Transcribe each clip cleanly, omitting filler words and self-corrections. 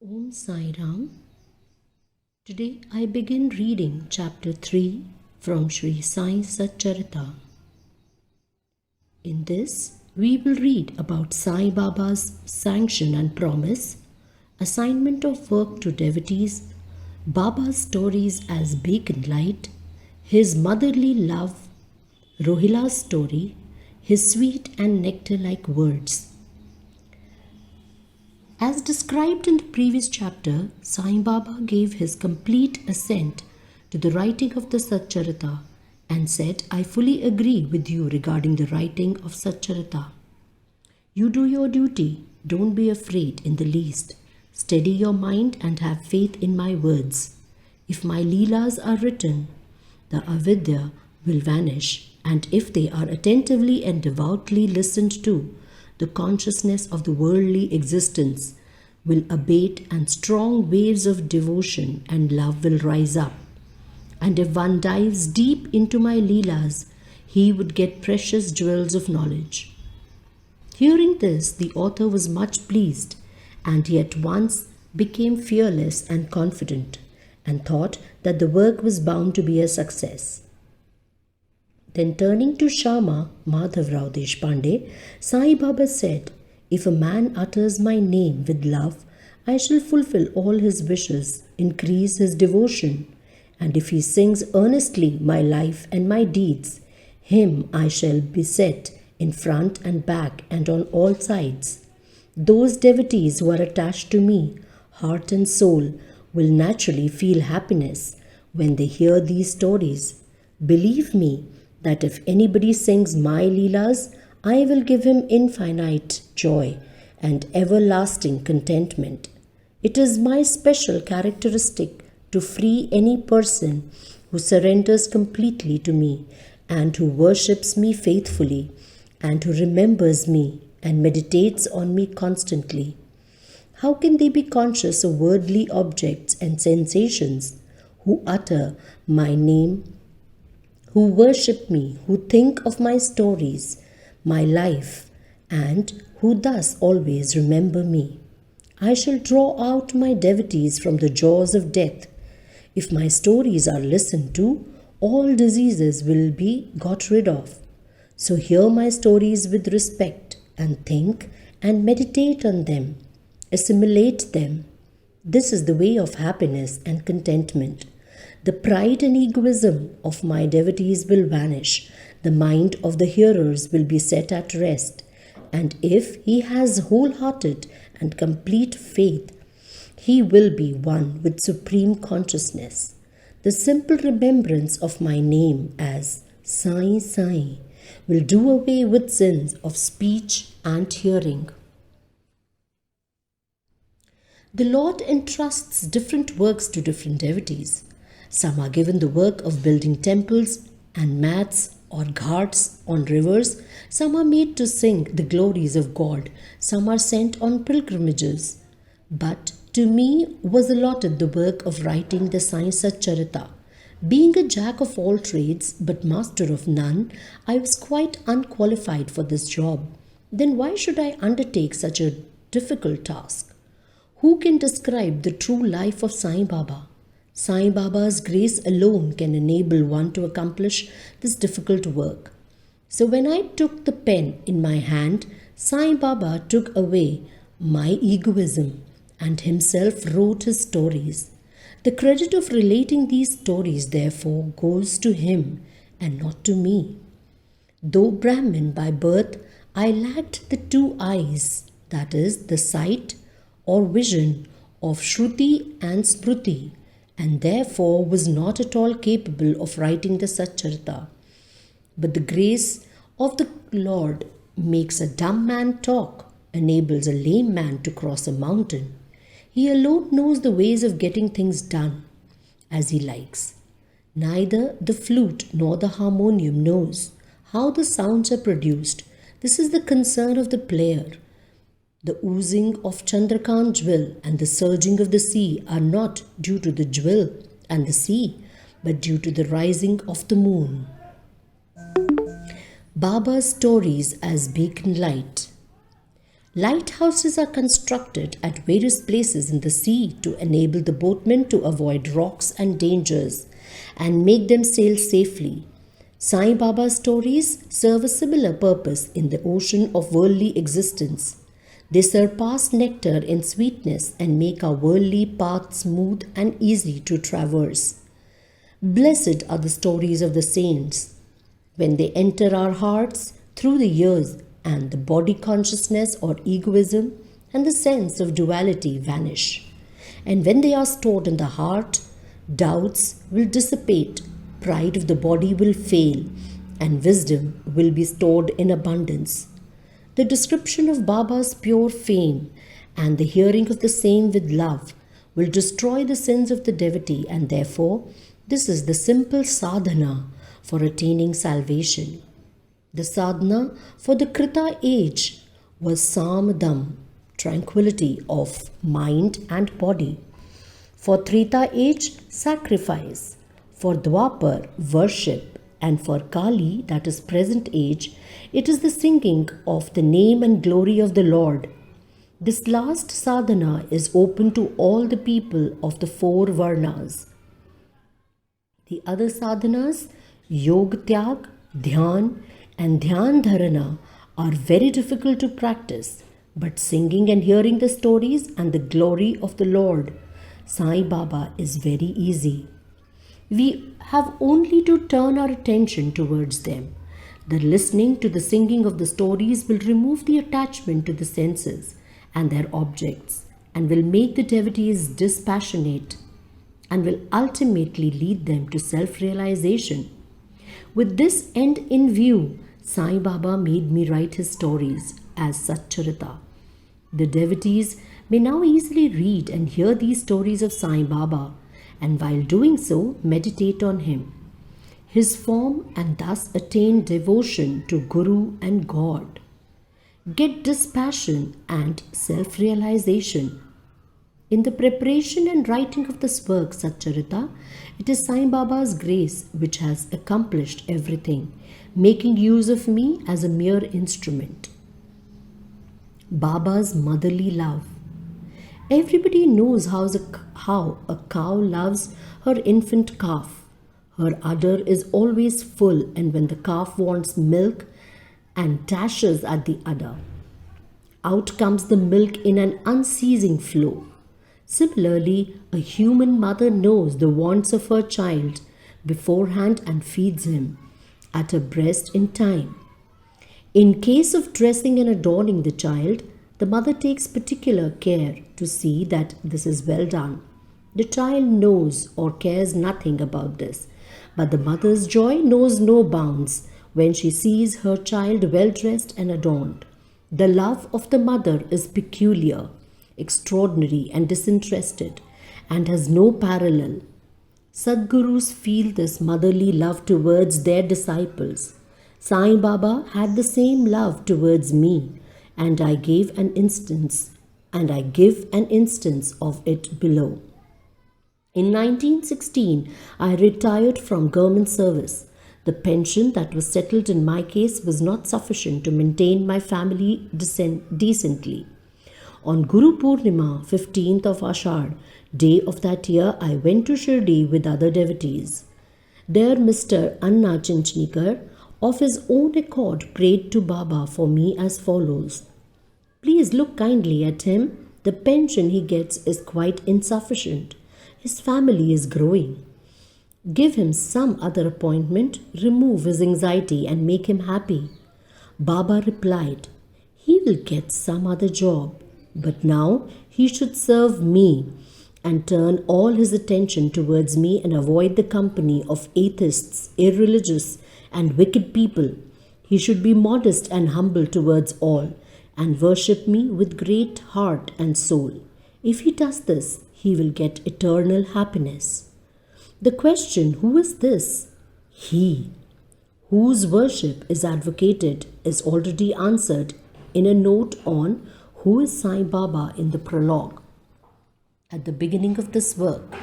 Om Sai Ram. Today I begin reading chapter 3 from Sri Sai Satcharita. In this, we will read about Sai Baba's sanction and promise, assignment of work to devotees, Baba's stories as beacon light, his motherly love, Rohila's story, his sweet and nectar-like words. As described in the previous chapter, Sai Baba gave his complete assent to the writing of the Satcharita and said, I fully agree with you regarding the writing of Satcharita. You do your duty, don't be afraid in the least. Steady your mind and have faith in my words. If my Leelas are written, the avidya will vanish, and if they are attentively and devoutly listened to, the consciousness of the worldly existence will abate and strong waves of devotion and love will rise up. And if one dives deep into my Leelas, he would get precious jewels of knowledge. Hearing this, the author was much pleased, and he at once became fearless and confident, and thought that the work was bound to be a success. Then turning to Shama Madhavrao Deshpande, Sai Baba said, if a man utters my name with love, I shall fulfill all his wishes, increase his devotion. And if he sings earnestly my life and my deeds, him I shall beset in front and back and on all sides. Those devotees who are attached to me, heart and soul, will naturally feel happiness when they hear these stories. Believe me, that if anybody sings my Leelas, I will give him infinite joy and everlasting contentment. It is my special characteristic to free any person who surrenders completely to me and who worships me faithfully and who remembers me and meditates on me constantly. How can they be conscious of worldly objects and sensations who utter my name, who worship me, who think of my stories, my life, and who thus always remember me? I shall draw out my devotees from the jaws of death. If my stories are listened to, all diseases will be got rid of. So hear my stories with respect and think and meditate on them. Assimilate them. This is the way of happiness and contentment. The pride and egoism of my devotees will vanish. The mind of the hearers will be set at rest. And if he has wholehearted and complete faith, he will be one with supreme consciousness. The simple remembrance of my name as Sai Sai will do away with sins of speech and hearing. The Lord entrusts different works to different devotees. Some are given the work of building temples and mats or ghats on rivers. Some are made to sing the glories of God. Some are sent on pilgrimages. But to me was allotted the work of writing the Sai Satcharita. Being a jack of all trades but master of none, I was quite unqualified for this job. Then why should I undertake such a difficult task? Who can describe the true life of Sai Baba? Sai Baba's grace alone can enable one to accomplish this difficult work. So when I took the pen in my hand, Sai Baba took away my egoism and himself wrote his stories. The credit of relating these stories, therefore, goes to him and not to me. Though Brahmin by birth, I lacked the two eyes, that is, the sight or vision of Shruti and Smruti, and therefore was not at all capable of writing the Satcharita. But the grace of the Lord makes a dumb man talk, enables a lame man to cross a mountain. He alone knows the ways of getting things done as he likes. Neither the flute nor the harmonium knows how the sounds are produced. This is the concern of the player. The oozing of Chandrakant jewel and the surging of the sea are not due to the jewel and the sea, but due to the rising of the moon. Baba's stories as beacon light. Lighthouses are constructed at various places in the sea to enable the boatmen to avoid rocks and dangers and make them sail safely. Sai Baba's stories serve a similar purpose in the ocean of worldly existence. They surpass nectar in sweetness and make our worldly path smooth and easy to traverse. Blessed are the stories of the saints. When they enter our hearts through the years and the body consciousness or egoism and the sense of duality vanish. And when they are stored in the heart, doubts will dissipate, pride of the body will fail, and wisdom will be stored in abundance. The description of Baba's pure fame and the hearing of the same with love will destroy the sins of the devotee, and therefore this is the simple sadhana for attaining salvation. The sadhana for the Krita age was samadham, tranquility of mind and body. For Treta age, sacrifice. For Dwapar, worship. And for Kali, that is present age, it is the singing of the name and glory of the Lord. This last sadhana is open to all the people of the four varnas. The other sadhanas, Yog Tyag, Dhyan, and Dhyan Dharana, are very difficult to practice, but singing and hearing the stories and the glory of the Lord, Sai Baba, is very easy. We have only to turn our attention towards them. The listening to the singing of the stories will remove the attachment to the senses and their objects and will make the devotees dispassionate and will ultimately lead them to self-realization. With this end in view, Sai Baba made me write his stories as Satcharita. The devotees may now easily read and hear these stories of Sai Baba, and while doing so, meditate on him, his form, and thus attain devotion to Guru and God. Get dispassion and self-realization. In the preparation and writing of this work, Satcharita, it is Sai Baba's grace which has accomplished everything, making use of me as a mere instrument. Baba's motherly love. Everybody knows how a cow loves her infant calf. Her udder is always full, and when the calf wants milk and dashes at the udder, out comes the milk in an unceasing flow. Similarly, a human mother knows the wants of her child beforehand and feeds him at her breast in time. In case of dressing and adorning the child, the mother takes particular care to see that this is well done. The child knows or cares nothing about this, but the mother's joy knows no bounds when she sees her child well dressed and adorned. The love of the mother is peculiar, extraordinary, and disinterested, and has no parallel. Sadgurus feel this motherly love towards their disciples. Sai Baba had the same love towards me, and I give an instance of it below. In 1916, I retired from government service. The pension that was settled in my case was not sufficient to maintain my family decently. On Guru Purnima, 15th of Ashad, day of that year, I went to Shirdi with other devotees. There Mr. Anna Chinchnikar, of his own accord, prayed to Baba for me as follows. Please look kindly at him. The pension he gets is quite insufficient. His family is growing. Give him some other appointment, remove his anxiety and make him happy. Baba replied, he will get some other job, but now he should serve me and turn all his attention towards me and avoid the company of atheists, irreligious and wicked people. He should be modest and humble towards all and worship me with great heart and soul. If he does this, he will get eternal happiness. The question, who is this? He, whose worship is advocated, is already answered in a note on Who is Sai Baba in the prologue at the beginning of this work.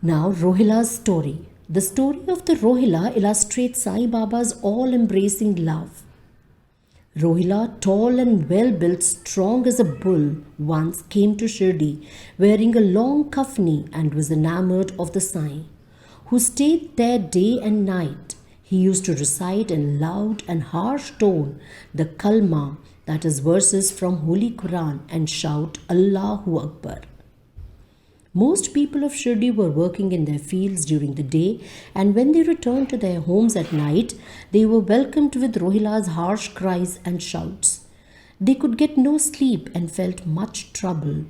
Now, Rohila's story. The story of the Rohila illustrates Sai Baba's all-embracing love. Rohila, tall and well built, strong as a bull, once came to Shirdi wearing a long kafni and was enamored of the Sai, who stayed there day and night. He used to recite in loud and harsh tone the kalma, that is verses from Holy Quran, and shout Allahu Akbar. Most people of Shirdi were working in their fields during the day, and when they returned to their homes at night, they were welcomed with Rohila's harsh cries and shouts. They could get no sleep and felt much trouble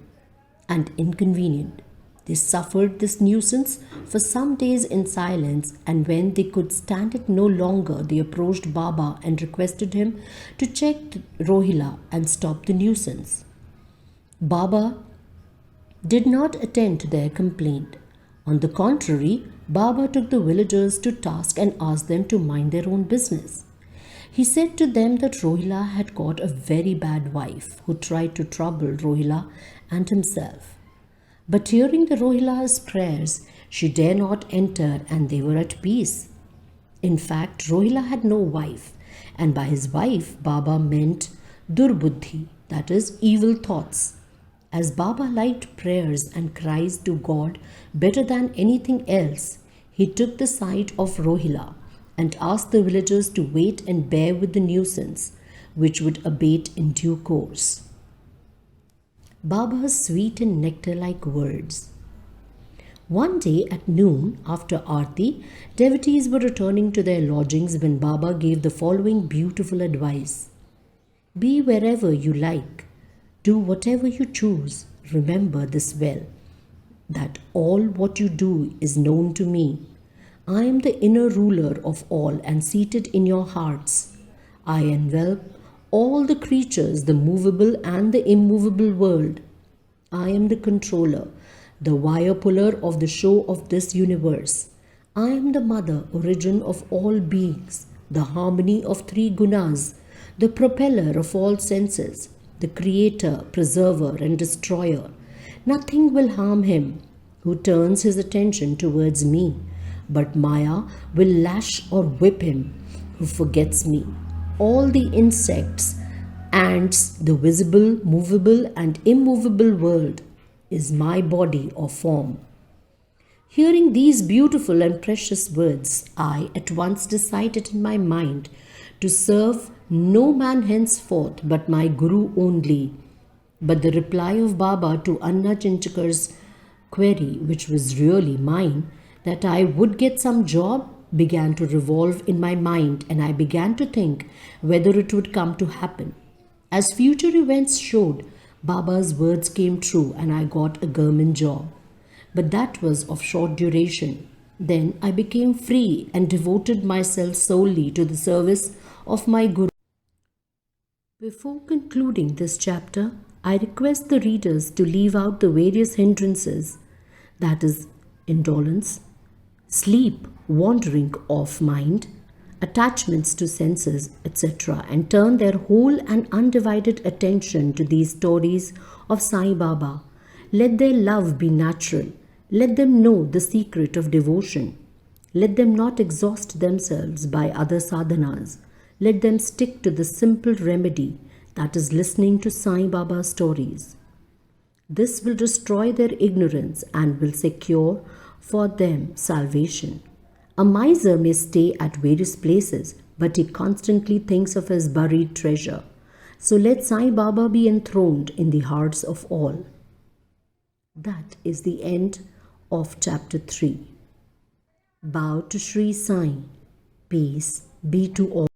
and inconvenient. They suffered this nuisance for some days in silence, and when they could stand it no longer, they approached Baba and requested him to check Rohila and stop the nuisance. Baba did not attend to their complaint. On the contrary, Baba took the villagers to task and asked them to mind their own business. He said to them that Rohila had got a very bad wife who tried to trouble Rohila and himself. But hearing the Rohila's prayers, she dare not enter, and they were at peace. In fact, Rohila had no wife, and by his wife, Baba meant Durbuddhi, that is, evil thoughts. As Baba liked prayers and cries to God better than anything else, he took the side of Rohila and asked the villagers to wait and bear with the nuisance, which would abate in due course. Baba's sweet and nectar-like words. One day at noon, after Aarti, devotees were returning to their lodgings when Baba gave the following beautiful advice. Be wherever you like. Do whatever you choose. Remember this well, that all what you do is known to me. I am the inner ruler of all and seated in your hearts. I envelop all the creatures, the movable and the immovable world. I am the controller, the wire puller of the show of this universe. I am the mother, origin of all beings, the harmony of three gunas, the propeller of all senses, the creator, preserver, and destroyer. Nothing will harm him who turns his attention towards me, but Maya will lash or whip him who forgets me. All the insects, ants, the visible, movable, and immovable world is my body or form. Hearing these beautiful and precious words, I at once decided in my mind to serve no man henceforth but my Guru only. But the reply of Baba to Anna Chinchakar's query, which was really mine, that I would get some job, began to revolve in my mind, and I began to think whether it would come to happen. As future events showed, Baba's words came true and I got a government job. But that was of short duration. Then I became free and devoted myself solely to the service of my Guru. Before concluding this chapter, I request the readers to leave out the various hindrances, that is, indolence, sleep, wandering of mind, attachments to senses, etc., and turn their whole and undivided attention to these stories of Sai Baba. Let their love be natural. Let them know the secret of devotion. Let them not exhaust themselves by other sadhanas. Let them stick to the simple remedy, that is listening to Sai Baba's stories. This will destroy their ignorance and will secure for them salvation. A miser may stay at various places, but he constantly thinks of his buried treasure. So let Sai Baba be enthroned in the hearts of all. That is the end of chapter 3. Bow to Sri Sai. Peace be to all.